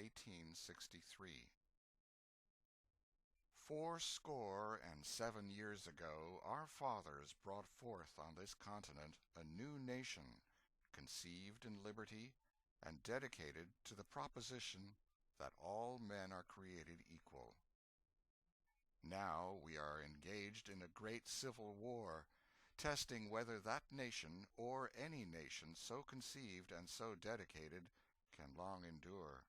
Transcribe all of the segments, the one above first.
1863. 407 years ago our fathers brought forth on this continent a new nation, conceived in liberty, and dedicated to the proposition that all men are created equal. Now we are engaged in a great civil war, testing whether that nation, or any nation so conceived and so dedicated, can long endure.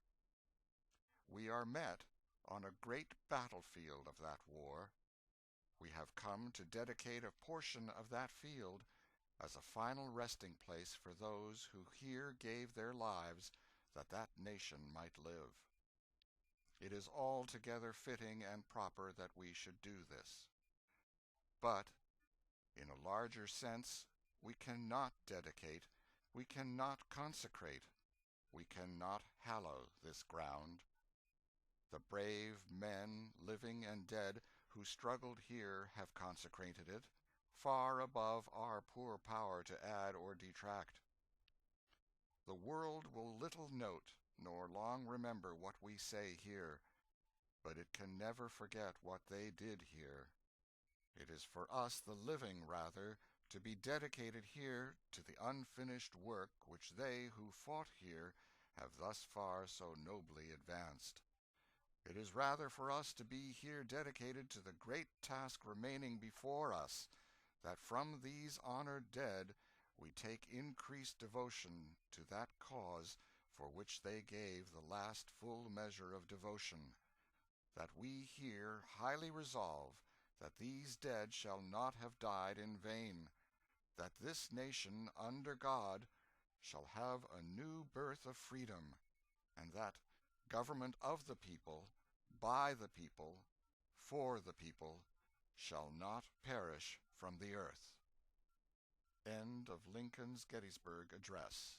We are met on a great battlefield of that war. We have come to dedicate a portion of that field as a final resting place for those who here gave their lives that that nation might live. It is altogether fitting and proper that we should do this. But, in a larger sense, we cannot dedicate, we cannot consecrate, we cannot hallow this ground. The brave men, living and dead, who struggled here have consecrated it, far above our poor power to add or detract. The world will little note nor long remember what we say here, but it can never forget what they did here. It is for us, the living, rather, to be dedicated here to the unfinished work which they who fought here have thus far so nobly advanced. It is rather for us to be here dedicated to the great task remaining before us, that from these honored dead we take increased devotion to that cause for which they gave the last full measure of devotion, that we here highly resolve that these dead shall not have died in vain, that this nation under God shall have a new birth of freedom, and that government of the people, by the people, for the people, shall not perish from the earth. End of Lincoln's Gettysburg Address.